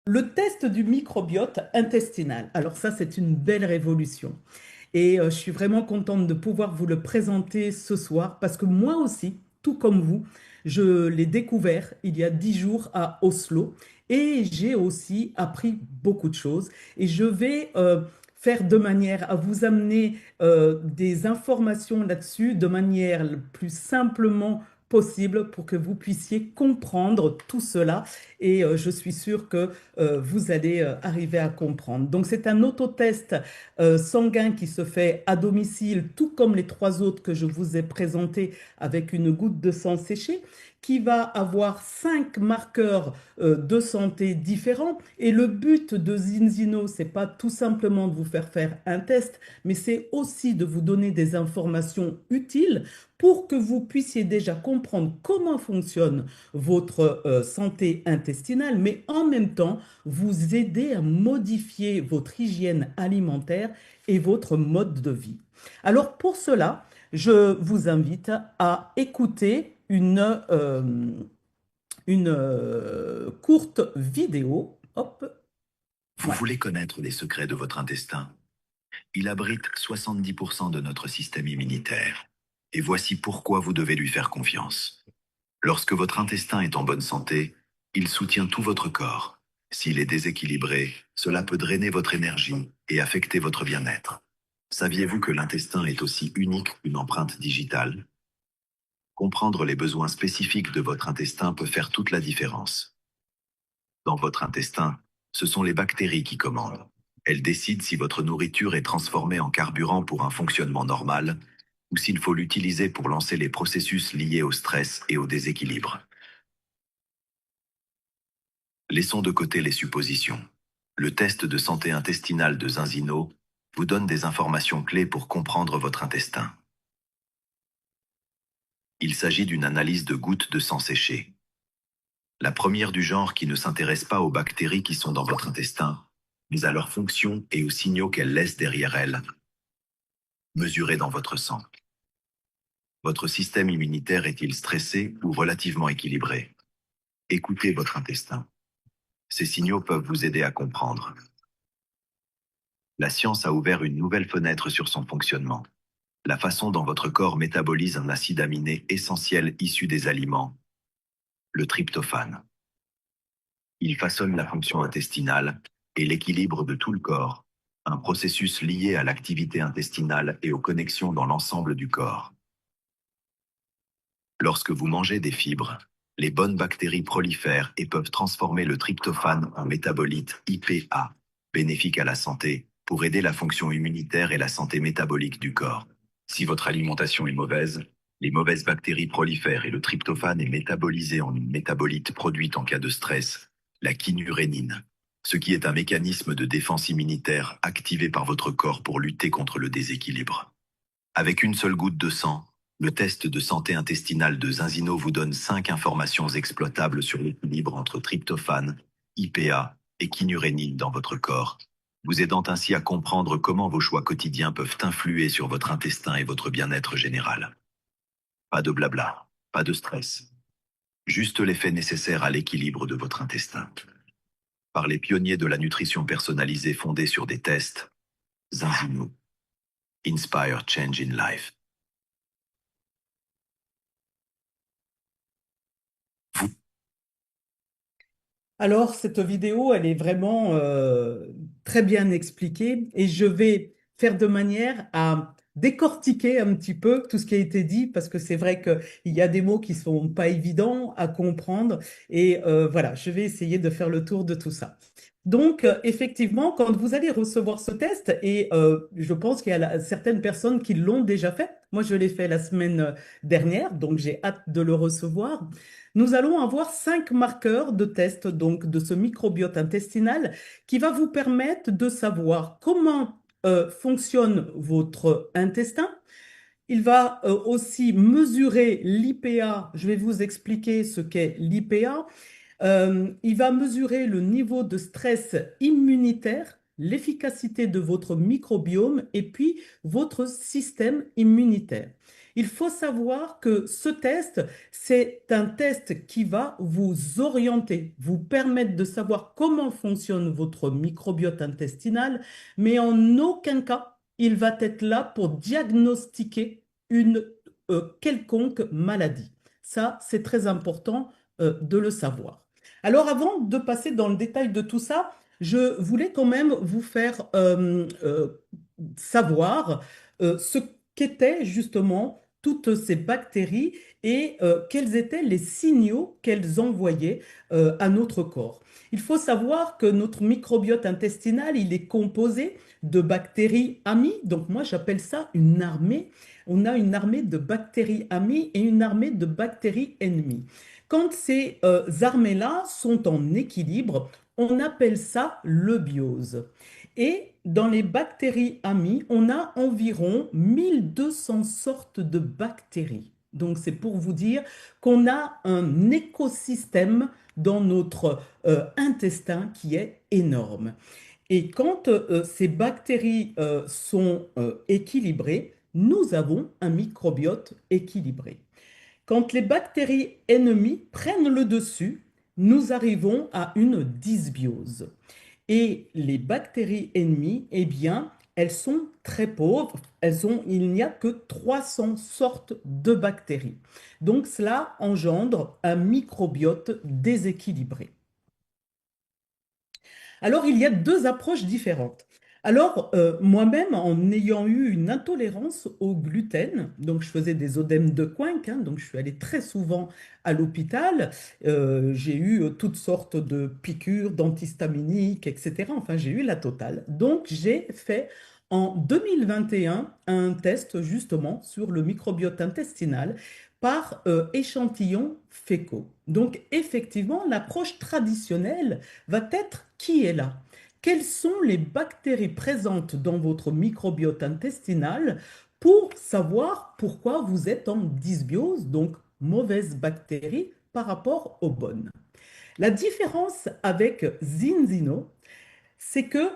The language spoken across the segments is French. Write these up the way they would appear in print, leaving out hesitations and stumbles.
Le test du microbiote intestinal. Alors ça, c'est une belle révolution. Et je suis vraiment contente de pouvoir vous le présenter ce soir parce que moi aussi, tout comme vous, je l'ai découvert il y a 10 jours à Oslo et j'ai aussi appris beaucoup de choses. Et je vais faire de manière à vous amener des informations là-dessus de manière le plus simplement possible pour que vous puissiez comprendre tout cela. Et je suis sûre que vous allez arriver à comprendre. Donc c'est un autotest sanguin qui se fait à domicile, tout comme les trois autres que je vous ai présentés avec une goutte de sang séché, qui va avoir 5 marqueurs de santé différents. Et le but de Zinzino, c'est pas tout simplement de vous faire faire un test, mais c'est aussi de vous donner des informations utiles pour que vous puissiez déjà comprendre comment fonctionne votre santé intestinale, mais en même temps vous aider à modifier votre hygiène alimentaire et votre mode de vie. Alors pour cela, je vous invite à écouter une courte vidéo. Hop, Vous voilà. voulez connaître les secrets de votre intestin? Il abrite 70% de notre système immunitaire. Et voici pourquoi vous devez lui faire confiance. Lorsque votre intestin est en bonne santé, il soutient tout votre corps. S'il est déséquilibré, cela peut drainer votre énergie et affecter votre bien-être. Saviez-vous que l'intestin est aussi unique qu'une empreinte digitale? Comprendre les besoins spécifiques de votre intestin peut faire toute la différence. Dans votre intestin, ce sont les bactéries qui commandent. Elles décident si votre nourriture est transformée en carburant pour un fonctionnement normal ou s'il faut l'utiliser pour lancer les processus liés au stress et au déséquilibre. Laissons de côté les suppositions. Le test de santé intestinale de Zinzino vous donne des informations clés pour comprendre votre intestin. Il s'agit d'une analyse de gouttes de sang séchées. La première du genre qui ne s'intéresse pas aux bactéries qui sont dans votre intestin, mais à leurs fonctions et aux signaux qu'elles laissent derrière elles, mesurés dans votre sang. Votre système immunitaire est-il stressé ou relativement équilibré? Écoutez votre intestin. Ces signaux peuvent vous aider à comprendre. La science a ouvert une nouvelle fenêtre sur son fonctionnement. La façon dont votre corps métabolise un acide aminé essentiel issu des aliments, le tryptophane. Il façonne la fonction intestinale et l'équilibre de tout le corps, un processus lié à l'activité intestinale et aux connexions dans l'ensemble du corps. Lorsque vous mangez des fibres, les bonnes bactéries prolifèrent et peuvent transformer le tryptophane en métabolite IPA, bénéfique à la santé, pour aider la fonction immunitaire et la santé métabolique du corps. Si votre alimentation est mauvaise, les mauvaises bactéries prolifèrent et le tryptophane est métabolisé en une métabolite produite en cas de stress, la kynurénine, ce qui est un mécanisme de défense immunitaire activé par votre corps pour lutter contre le déséquilibre. Avec une seule goutte de sang, le test de santé intestinale de Zinzino vous donne 5 informations exploitables sur l'équilibre entre tryptophane, IPA et kynurénine dans votre corps, vous aidant ainsi à comprendre comment vos choix quotidiens peuvent influer sur votre intestin et votre bien-être général. Pas de blabla, pas de stress. Juste les faits nécessaires à l'équilibre de votre intestin. Par les pionniers de la nutrition personnalisée fondée sur des tests, Zinzino. Inspire Change in Life. Vous Alors, cette vidéo, elle est vraiment très bien expliquée et je vais faire de manière à décortiquer un petit peu tout ce qui a été dit parce que c'est vrai qu'il y a des mots qui sont pas évidents à comprendre et voilà, je vais essayer de faire le tour de tout ça. Donc, effectivement, quand vous allez recevoir ce test, et je pense qu'il y a certaines personnes qui l'ont déjà fait, moi je l'ai fait la semaine dernière, donc j'ai hâte de le recevoir. Nous allons avoir 5 marqueurs de test donc de ce microbiote intestinal qui va vous permettre de savoir comment fonctionne votre intestin. Il va aussi mesurer l'IPA. Je vais vous expliquer ce qu'est l'IPA. Il va mesurer le niveau de stress immunitaire, l'efficacité de votre microbiome et puis votre système immunitaire. Il faut savoir que ce test, c'est un test qui va vous orienter, vous permettre de savoir comment fonctionne votre microbiote intestinal, mais en aucun cas, il va être là pour diagnostiquer une quelconque maladie. Ça, c'est très important de le savoir. Alors, avant de passer dans le détail de tout ça, je voulais quand même vous faire savoir ce qu'étaient justement toutes ces bactéries et quels étaient les signaux qu'elles envoyaient à notre corps. Il faut savoir que notre microbiote intestinal, il est composé de bactéries amies. Donc moi, j'appelle ça une armée. On a une armée de bactéries amies et une armée de bactéries ennemies. Quand ces armées-là sont en équilibre, on appelle ça le biose. Et dans les bactéries amies, on a environ 1200 sortes de bactéries. Donc c'est pour vous dire qu'on a un écosystème dans notre intestin qui est énorme. Et quand ces bactéries sont équilibrées, nous avons un microbiote équilibré. Quand les bactéries ennemies prennent le dessus, nous arrivons à une dysbiose. Et les bactéries ennemies, eh bien, elles sont très pauvres. Il n'y a que 300 sortes de bactéries. Donc cela engendre un microbiote déséquilibré. Alors, il y a deux approches différentes. Alors, moi-même, en ayant eu une intolérance au gluten, donc je faisais des œdèmes de Quincke, hein, donc je suis allée très souvent à l'hôpital, j'ai eu toutes sortes de piqûres d'antihistaminiques, etc. Enfin, j'ai eu la totale. Donc, j'ai fait en 2021 un test justement sur le microbiote intestinal par échantillons fécaux. Donc, effectivement, l'approche traditionnelle va être qui est là. Quelles sont les bactéries présentes dans votre microbiote intestinal pour savoir pourquoi vous êtes en dysbiose, donc mauvaises bactéries par rapport aux bonnes. La différence avec Zinzino, c'est que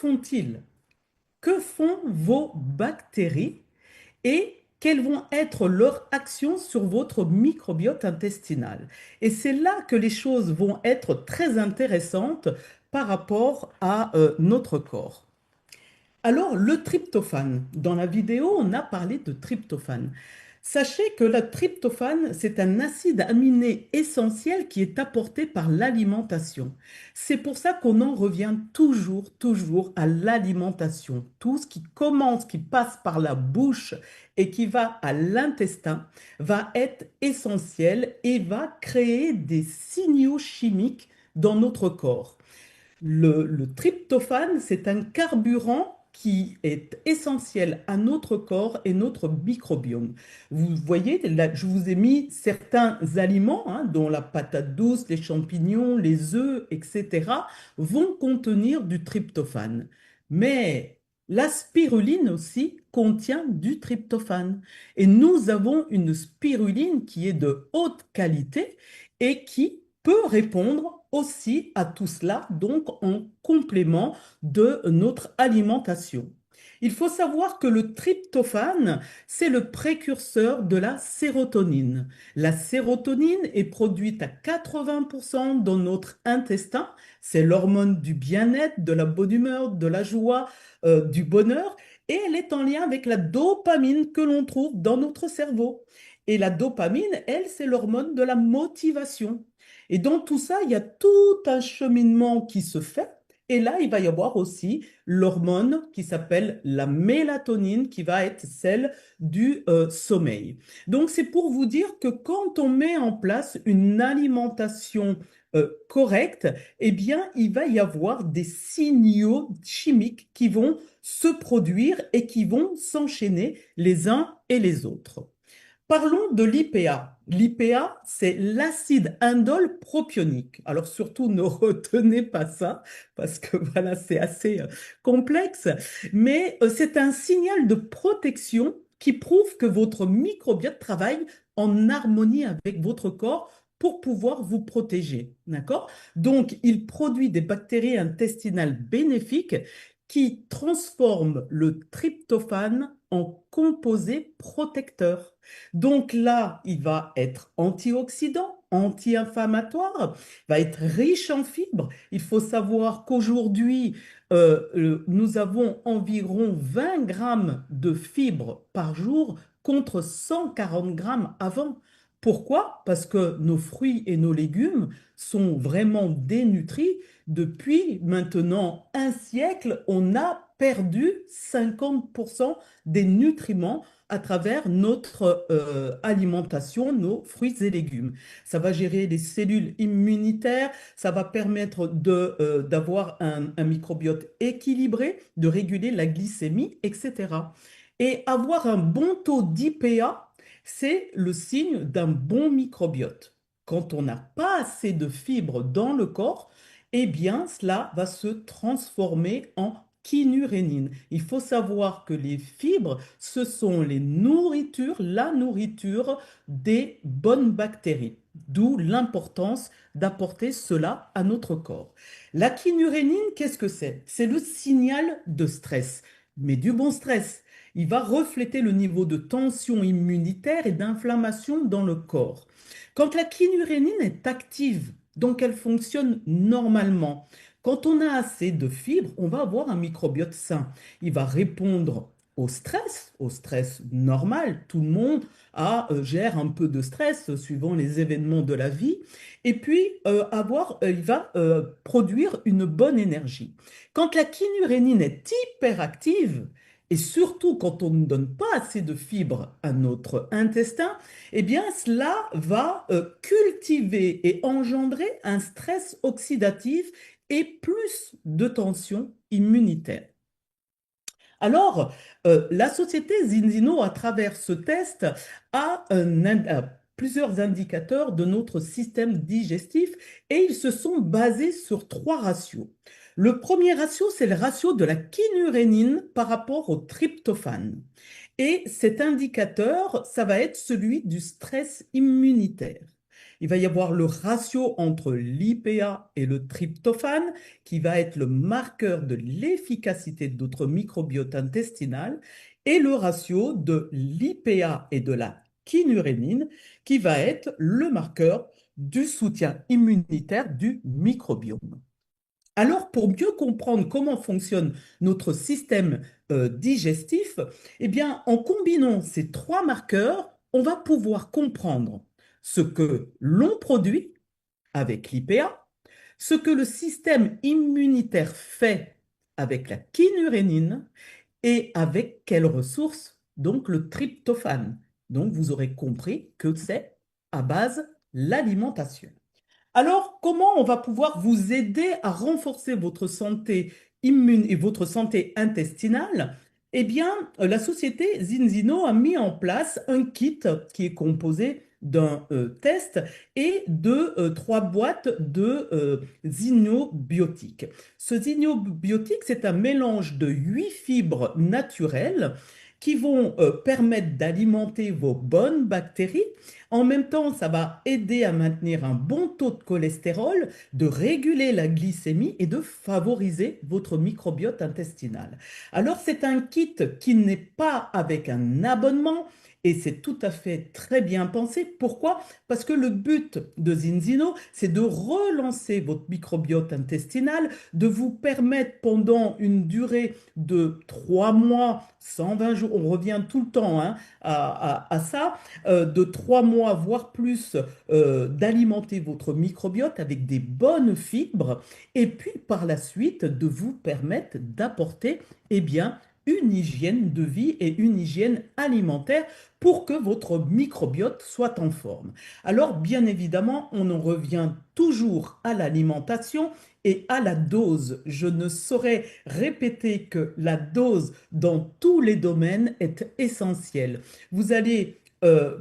font-ils? Que font vos bactéries et quelles vont être leurs actions sur votre microbiote intestinal. Et c'est là que les choses vont être très intéressantes par rapport à notre corps. Alors, le tryptophane. Dans la vidéo, on a parlé de tryptophane. Sachez que le tryptophane, c'est un acide aminé essentiel qui est apporté par l'alimentation. C'est pour ça qu'on en revient toujours à l'alimentation. Tout ce qui commence, qui passe par la bouche et qui va à l'intestin, va être essentiel et va créer des signaux chimiques dans notre corps. Le tryptophane, c'est un carburant qui est essentiel à notre corps et notre microbiome. Vous voyez, là, je vous ai mis certains aliments, hein, dont la patate douce, les champignons, les œufs, etc., vont contenir du tryptophane. Mais la spiruline aussi contient du tryptophane. Et nous avons une spiruline qui est de haute qualité et qui peut répondre aussi à tout cela, donc en complément de notre alimentation. Il faut savoir que le tryptophane, c'est le précurseur de la sérotonine. La sérotonine est produite à 80% dans notre intestin. C'est l'hormone du bien-être, de la bonne humeur, de la joie, du bonheur. Et elle est en lien avec la dopamine que l'on trouve dans notre cerveau. Et la dopamine, elle, c'est l'hormone de la motivation. Et dans tout ça, il y a tout un cheminement qui se fait. Et là, il va y avoir aussi l'hormone qui s'appelle la mélatonine, qui va être celle du sommeil. Donc, c'est pour vous dire que quand on met en place une alimentation correcte, eh bien, il va y avoir des signaux chimiques qui vont se produire et qui vont s'enchaîner les uns et les autres. Parlons de l'IPA. L'IPA, c'est l'acide indole propionique. Alors surtout, ne retenez pas ça, parce que voilà, c'est assez complexe, mais c'est un signal de protection qui prouve que votre microbiote travaille en harmonie avec votre corps pour pouvoir vous protéger. D'accord? Donc, il produit des bactéries intestinales bénéfiques qui transforme le tryptophane en composé protecteur. Donc là, il va être antioxydant, anti-inflammatoire, va être riche en fibres. Il faut savoir qu'aujourd'hui, nous avons environ 20 grammes de fibres par jour contre 140 grammes avant. Pourquoi? Parce que nos fruits et nos légumes sont vraiment dénutris. Depuis maintenant un siècle, on a perdu 50% des nutriments à travers notre alimentation, nos fruits et légumes. Ça va gérer les cellules immunitaires, ça va permettre d'avoir un microbiote équilibré, de réguler la glycémie, etc. Et avoir un bon taux d'IPA, c'est le signe d'un bon microbiote. Quand on n'a pas assez de fibres dans le corps, eh bien, cela va se transformer en kynurénine. Il faut savoir que les fibres, ce sont les nourritures, la nourriture des bonnes bactéries. D'où l'importance d'apporter cela à notre corps. La kynurénine, qu'est-ce que c'est? C'est le signal de stress, mais du bon stress. Il va refléter le niveau de tension immunitaire et d'inflammation dans le corps. Quand la kynurénine est active, donc elle fonctionne normalement, quand on a assez de fibres, on va avoir un microbiote sain. Il va répondre au stress normal. Tout le monde gère un peu de stress suivant les événements de la vie. Et puis, il va produire une bonne énergie. Quand la kynurénine est hyperactive, et surtout quand on ne donne pas assez de fibres à notre intestin, eh bien, cela va cultiver et engendrer un stress oxydatif et plus de tension immunitaire. Alors, la société Zinzino, à travers ce test, a plusieurs indicateurs de notre système digestif et ils se sont basés sur trois ratios. Le premier ratio, c'est le ratio de la kynurénine par rapport au tryptophane. Et cet indicateur, ça va être celui du stress immunitaire. Il va y avoir le ratio entre l'IPA et le tryptophane, qui va être le marqueur de l'efficacité de notre microbiote intestinal, et le ratio de l'IPA et de la kynurénine, qui va être le marqueur du soutien immunitaire du microbiome. Alors, pour mieux comprendre comment fonctionne notre système digestif, eh bien, en combinant ces trois marqueurs, on va pouvoir comprendre ce que l'on produit avec l'IPA, ce que le système immunitaire fait avec la kynurénine et avec quelles ressources, donc le tryptophane. Donc, vous aurez compris que c'est à base l'alimentation. Alors, comment on va pouvoir vous aider à renforcer votre santé immune et votre santé intestinale? Eh bien, la société Zinzino a mis en place un kit qui est composé d'un test et de trois boîtes de zinobiotiques. Ce zinobiotique, c'est un mélange de 8 fibres naturelles qui vont permettre d'alimenter vos bonnes bactéries. En même temps, ça va aider à maintenir un bon taux de cholestérol, de réguler la glycémie et de favoriser votre microbiote intestinal. Alors, c'est un kit qui n'est pas avec un abonnement et c'est tout à fait très bien pensé. Pourquoi? Parce que le but de Zinzino, c'est de relancer votre microbiote intestinal, de vous permettre pendant une durée de 3 mois, 120 jours, on revient tout le temps hein, à ça, de 3 mois, voire plus, d'alimenter votre microbiote avec des bonnes fibres et puis par la suite de vous permettre d'apporter eh bien, une hygiène de vie et une hygiène alimentaire pour que votre microbiote soit en forme. Alors, bien évidemment, on en revient toujours à l'alimentation et à la dose. Je ne saurais répéter que la dose dans tous les domaines est essentielle. Vous allez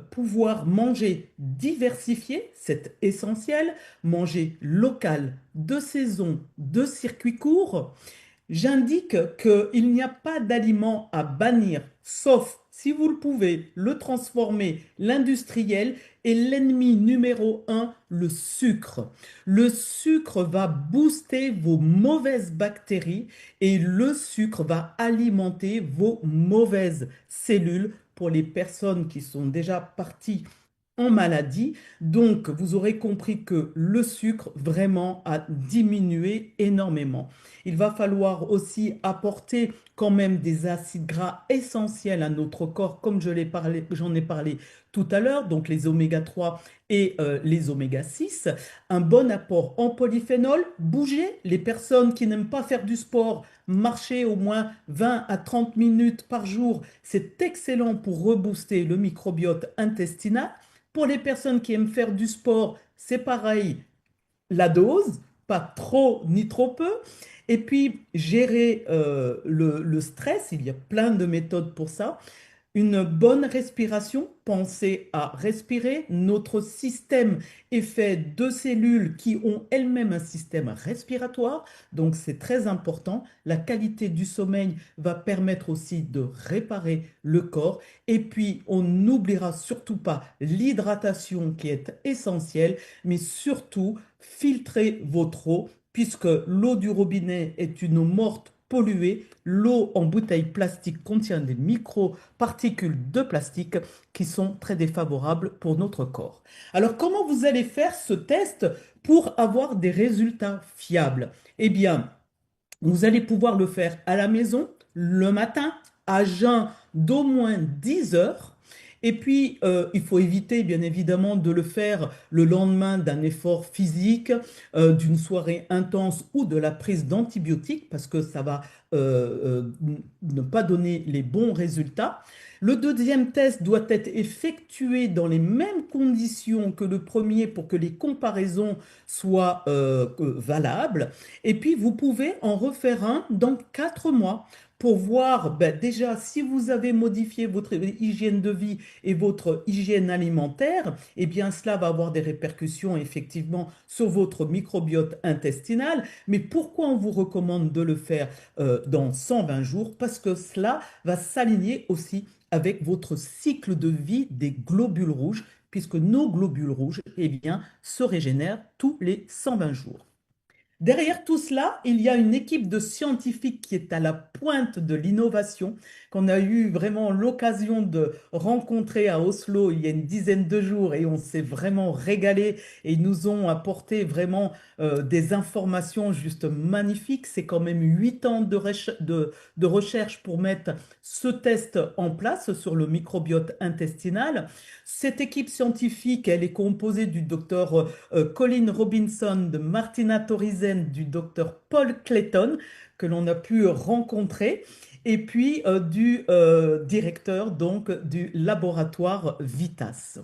pouvoir manger diversifié, c'est essentiel, manger local, de saison, de circuit court, J'indique qu'il n'y a pas d'aliment à bannir, sauf si vous le pouvez, le transformer, l'industriel est l'ennemi numéro un, le sucre. Le sucre va booster vos mauvaises bactéries et le sucre va alimenter vos mauvaises cellules pour les personnes qui sont déjà parties en maladie. Donc, vous aurez compris que le sucre vraiment a diminué énormément. Il va falloir aussi apporter quand même des acides gras essentiels à notre corps, comme j'en ai parlé tout à l'heure, donc les oméga 3 et les oméga 6. Un bon apport en polyphénol, bouger. Les personnes qui n'aiment pas faire du sport, marcher au moins 20 à 30 minutes par jour, c'est excellent pour rebooster le microbiote intestinal. Pour les personnes qui aiment faire du sport, c'est pareil, la dose, pas trop ni trop peu. Et puis, gérer le stress, il y a plein de méthodes pour ça. Une bonne respiration, pensez à respirer. Notre système est fait de cellules qui ont elles-mêmes un système respiratoire, donc c'est très important. La qualité du sommeil va permettre aussi de réparer le corps. Et puis, on n'oubliera surtout pas l'hydratation qui est essentielle, mais surtout, filtrez votre eau, puisque l'eau du robinet est une eau morte polluée. L'eau en bouteille plastique contient des microparticules de plastique qui sont très défavorables pour notre corps. Alors, comment vous allez faire ce test pour avoir des résultats fiables? Eh bien, vous allez pouvoir le faire à la maison, le matin, à jeun d'au moins 10 heures. Et puis, il faut éviter, bien évidemment, de le faire le lendemain d'un effort physique, d'une soirée intense ou de la prise d'antibiotiques, parce que ça va ne pas donner les bons résultats. Le deuxième test doit être effectué dans les mêmes conditions que le premier pour que les comparaisons soient valables. Et puis, vous pouvez en refaire un dans 4 mois pour voir ben, déjà si vous avez modifié votre hygiène de vie et votre hygiène alimentaire, eh bien cela va avoir des répercussions effectivement sur votre microbiote intestinal. Mais pourquoi on vous recommande de le faire dans 120 jours? Parce que cela va s'aligner aussi avec votre cycle de vie des globules rouges, puisque nos globules rouges eh bien, se régénèrent tous les 120 jours. Derrière tout cela, il y a une équipe de scientifiques qui est à la pointe de l'innovation, qu'on a eu vraiment l'occasion de rencontrer à Oslo il y a une dizaine de jours et on s'est vraiment régalé et ils nous ont apporté vraiment des informations juste magnifiques. C'est quand même 8 ans de recherche pour mettre ce test en place sur le microbiote intestinal. Cette équipe scientifique, elle est composée du docteur Colin Robinson, de Martina Torizen, du docteur Paul Clayton, que l'on a pu rencontrer, et puis du directeur donc du laboratoire Vitas.